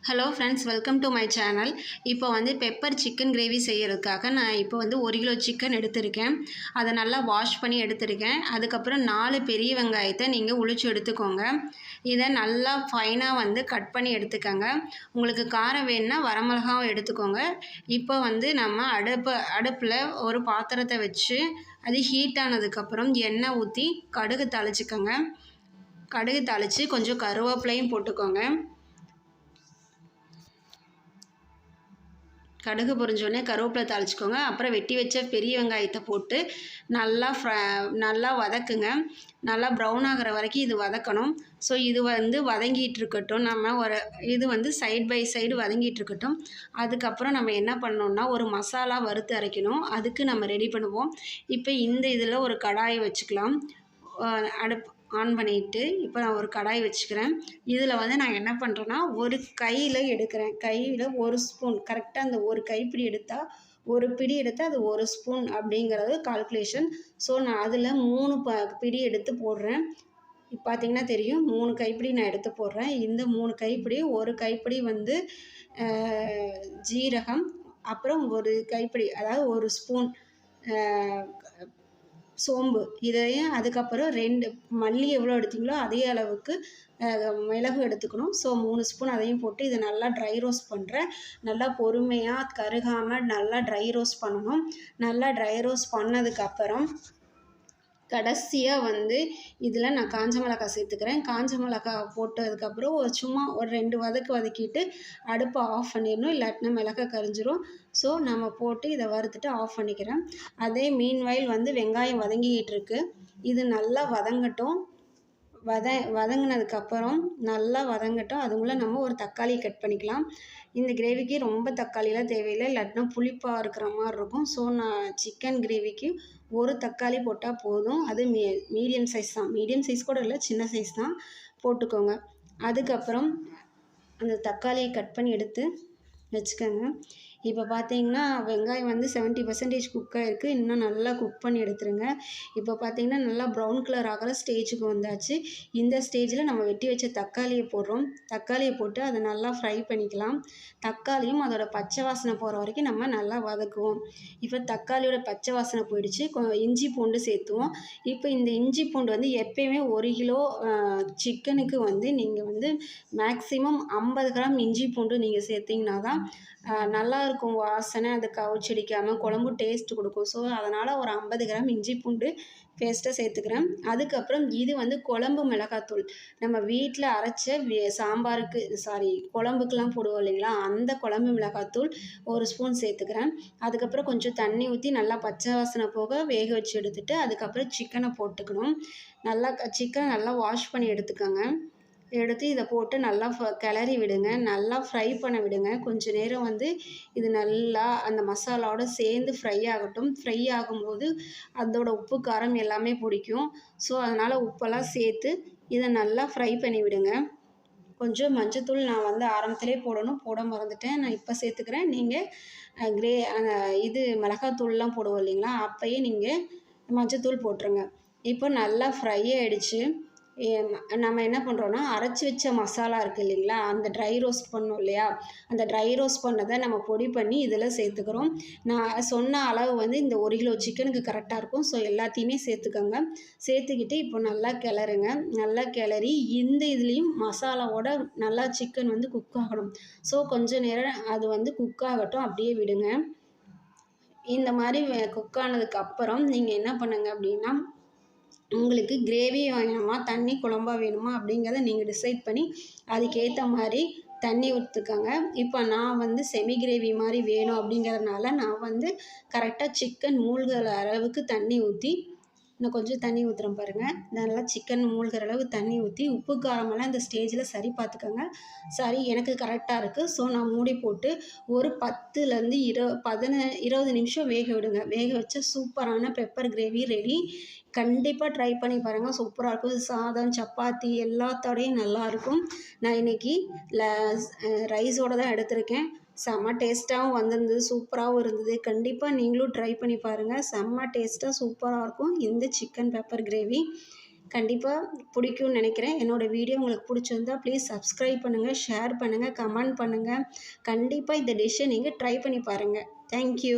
Hello friends, welcome to my channel. இப்போ வந்து pepper chicken gravy செய்கிறதுக்காக நான் இப்போ வந்து 1 கிலோ சிக்கன் எடுத்திருக்கேன். அதை நல்லா வாஷ் பண்ணி எடுத்திருக்கேன். அதுக்கப்புறம் 4 பெரிய வெங்காயத்தை நீங்கள் உளிச்சு எடுத்துக்கோங்க. இதை நல்லா ஃபைனாக வந்து கட் பண்ணி எடுத்துக்கோங்க. உங்களுக்கு காரம் வேணுன்னா வரமிளகாவும் எடுத்துக்கோங்க. இப்போ வந்து நம்ம அடுப்பில் ஒரு பாத்திரத்தை வச்சு அது ஹீட் ஆனதுக்கப்புறம் எண்ணெய் ஊற்றி கடுகு தாளிச்சுக்கோங்க. கடுகு தாளித்து கொஞ்சம் கருவேப்பிலையும் போட்டுக்கோங்க. கடுகு பொரிஞ்சோடனே கருவேப்பிலை தாளிச்சிக்கோங்க. அப்புறம் வெட்டி வச்ச பெரிய வெங்காயத்தை போட்டு நல்லா வதக்குங்க. நல்லா ப்ரௌன் ஆகிற வரைக்கும் இது வதக்கணும். ஸோ இது வந்து வதங்கிட்டு இருக்கட்டும். இது வந்து சைட் பை சைடு வதங்கிட்டு இருக்கட்டும். அதுக்கப்புறம் நம்ம என்ன பண்ணோம்னா ஒரு மசாலா வறுத்து அரைக்கணும். அதுக்கு நம்ம ரெடி பண்ணுவோம். இப்போ இந்த இதில் ஒரு கடாயை வச்சுக்கலாம். அடுப்பு ஆன் பண்ணிவிட்டு இப்போ நான் ஒரு கடாய் வச்சுக்கிறேன். இதில் வந்து நான் என்ன பண்ணுறேன்னா ஒரு கையில் எடுக்கிறேன். கையில் 1 ஸ்பூன் கரெக்டாக அந்த ஒரு கைப்பிடி எடுத்தால் ஒரு பிடி எடுத்தால் அது 1 ஸ்பூன் அப்படிங்கிறது கால்குலேஷன். ஸோ நான் அதில் 3 பிடி எடுத்து போடுறேன். இப்போ பார்த்திங்கன்னா தெரியும் 3 கைப்பிடி நான் எடுத்து போடுறேன். இந்த 3 கைப்பிடி ஒரு கைப்பிடி வந்து ஜீரகம், அப்புறம் ஒரு கைப்பிடி அதாவது 1 ஸ்பூன் சோம்பு, இதையும் அதுக்கப்புறம் 2 மல்லி எவ்வளோ எடுத்தீங்களோ அதே அளவுக்கு மிளகு எடுத்துக்கணும். ஸோ 3 ஸ்பூன் அதையும் போட்டு இதை நல்லா ட்ரை ரோஸ்ட் பண்ணுறேன். நல்லா பொறுமையாக கருகாமல் நல்லா ட்ரை ரோஸ்ட் பண்ணணும். நல்லா ட்ரை ரோஸ்ட் பண்ணதுக்கப்புறம் கடைசியாக வந்து இதில் நான் காஞ்ச மிளகாய் சேர்த்துக்கிறேன். காஞ்ச மிளகாய் போட்டதுக்கப்புறம் சும்மா ஒரு 2 வதக்கிட்டு அடுப்பை ஆஃப் பண்ணிடணும். இல்லாட்டினா மிளகாய் கரிஞ்சிரும். ஸோ நம்ம போட்டு இதை வறுத்துட்டு ஆஃப் பண்ணிக்கிறேன். அதே மீன்வைல் வந்து வெங்காயம் வதங்கிக்கிட்டு இருக்கு. இது நல்லா வதங்கட்டும். வதங்கினதுக்கப்புறம் நல்லா வதங்கட்டும். அதுக்குள்ளே நம்ம ஒரு தக்காளி கட் பண்ணிக்கலாம். இந்த கிரேவிக்கு ரொம்ப தக்காளிலாம் தேவையில்லை, இல்லாட்டினா புளிப்பாக இருக்கிற மாதிரி இருக்கும். ஸோ நான் சிக்கன் கிரேவிக்கு ஒரு தக்காளி போட்டால் போதும். அது மீடியம் சைஸ் தான். மீடியம் சைஸ் கூட இல்லை, சின்ன சைஸ் தான் போட்டுக்கோங்க. அதுக்கப்புறம் அந்த தக்காளியை கட் பண்ணி எடுத்து வச்சுக்கோங்க. இப்போ பார்த்தீங்கன்னா வெங்காயம் வந்து 70% குக் ஆகிருக்கு. இன்னும் நல்லா குக் பண்ணி எடுத்துருங்க. இப்போ பார்த்தீங்கன்னா நல்லா ப்ரௌன் கலர் ஆகிற ஸ்டேஜுக்கு வந்தாச்சு. இந்த ஸ்டேஜில் நம்ம வெட்டி வச்ச தக்காளியை போடுறோம். தக்காளியை போட்டு அதை நல்லா ஃப்ரை பண்ணிக்கலாம். தக்காளியும் அதோட பச்சை வாசனை போகிற வரைக்கும் நம்ம நல்லா வதக்குவோம். இப்போ தக்காளியோட பச்சை வாசனை போயிடுச்சு. இஞ்சி பூண்டு சேர்த்துவோம். இப்போ இந்த இஞ்சி பூண்டு வந்து எப்பயுமே 1 கிலோ சிக்கனுக்கு வந்து நீங்கள் வந்து மேக்ஸிமம் 50 கிராம் இஞ்சி பூண்டு நீங்கள் சேர்த்திங்கன்னா தான் நல்லாயிருக்கும் வாசனை. அது கவுச்சடிக்காமல் குழம்பு டேஸ்ட்டு கொடுக்கும். ஸோ அதனால் ஒரு 50 கிராம் இஞ்சி பூண்டு பேஸ்ட்டை சேர்த்துக்கிறேன். அதுக்கப்புறம் இது வந்து குழம்பு மிளகாத்தூள். நம்ம வீட்டில் அரைச்ச குழம்புக்கெலாம் போடுவோம் இல்லைங்களா, அந்த குழம்பு மிளகாத்தூள் 1 ஸ்பூன் சேர்த்துக்கிறேன். அதுக்கப்புறம் கொஞ்சம் தண்ணி ஊற்றி நல்லா பச்சை வாசனை போக வேக வச்சு எடுத்துகிட்டு அதுக்கப்புறம் சிக்கனை போட்டுக்கணும். சிக்கனை நல்லா வாஷ் பண்ணி எடுத்துக்கோங்க. எடுத்து இதை போட்டு நல்லா கிளறி விடுங்க. நல்லா ஃப்ரை பண்ண விடுங்க. கொஞ்சம் நேரம் வந்து இது நல்லா அந்த மசாலாவோட சேர்ந்து ஃப்ரை ஆகட்டும். ஃப்ரை ஆகும்போது அதோட உப்பு காரம் எல்லாமே பிடிக்கும். ஸோ அதனால் உப்பெல்லாம் சேர்த்து இதை நல்லா ஃப்ரை பண்ணி விடுங்க. கொஞ்சம் மஞ்சத்தூள் நான் வந்து ஆரம்பத்திலே போட மறந்துட்டேன். நான் இப்போ சேர்த்துக்கிறேன். நீங்கள் மிளகாத்தூள்லாம் போடுவோம் இல்லைங்களா, அப்போயே நீங்கள் மஞ்சத்தூள் போட்டுருங்க. இப்போ நல்லா ஃப்ரை ஆகிடுச்சு. நம்ம என்ன பண்ணுறோன்னா அரைச்சி வச்ச மசாலா இருக்குது இல்லைங்களா, அந்த ட்ரை ரோஸ்ட் பண்ணோம் இல்லையா, அந்த ட்ரை ரோஸ்ட் பண்ணதை நம்ம பொடி பண்ணி இதில் சேர்த்துக்கிறோம். நான் சொன்ன அளவு வந்து இந்த 1 கிலோ சிக்கனுக்கு கரெக்டாக இருக்கும். ஸோ எல்லாத்தையுமே சேர்த்துக்கோங்க. சேர்த்துக்கிட்டு இப்போ நல்லா கிளறுங்க. நல்லா கிளறி இந்த இதுலேயும் மசாலாவோட நல்லா சிக்கன் வந்து குக் ஆகணும். ஸோ கொஞ்சம் நேரம் அது வந்து குக் ஆகட்டும், அப்படியே விடுங்க. இந்த மாதிரி குக் ஆனதுக்கப்புறம் நீங்கள் என்ன பண்ணுங்க அப்படின்னா, உங்களுக்கு கிரேவி வேணுமா தண்ணி குழம்பா வேணுமா அப்படிங்கிறத நீங்கள் டிசைட் பண்ணி அதுக்கேற்ற மாதிரி தண்ணி ஊற்றுக்கோங்க. இப்போ நான் வந்து செமி கிரேவி மாதிரி வேணும் அப்படிங்கிறதுனால நான் வந்து கரெக்டாக சிக்கன் மூழ்கிற அளவுக்கு தண்ணி ஊற்றி, இன்னும் கொஞ்சம் தண்ணி ஊற்றுறேன் பாருங்கள். நல்லா சிக்கன் மூழ்கிற அளவு தண்ணி ஊற்றி உப்பு காரமெல்லாம் இந்த ஸ்டேஜில் சரி பார்த்துக்கோங்க. சரி எனக்கு கரெக்டாக இருக்குது. ஸோ நான் மூடி போட்டு ஒரு 10லேருந்து 20 நிமிஷம் வேக விடுங்க. வேக வச்சா சூப்பரான பெப்பர் கிரேவி ரெடி. கண்டிப்பாக ட்ரை பண்ணி பாருங்கள். சூப்பராக இருக்கும். சாதம், சப்பாத்தி எல்லாத்தோடையும் நல்லாயிருக்கும். நான் இன்றைக்கி ரைஸோடு தான் எடுத்திருக்கேன். செம்ம டேஸ்ட்டாகவும் வந்திருந்தது, சூப்பராகவும் இருந்தது. கண்டிப்பாக நீங்களும் ட்ரை பண்ணி பாருங்கள். செம்ம டேஸ்ட்டாக சூப்பராக இருக்கும் இந்த சிக்கன் பெப்பர் கிரேவி. கண்டிப்பாக பிடிக்கும்னு நினைக்கிறேன். என்னோடய வீடியோ உங்களுக்கு பிடிச்சிருந்தா ப்ளீஸ் சப்ஸ்கிரைப் பண்ணுங்கள், ஷேர் பண்ணுங்கள், கமெண்ட் பண்ணுங்கள். கண்டிப்பாக இந்த டிஷ்ஷை நீங்கள் ட்ரை பண்ணி பாருங்கள். Thank you.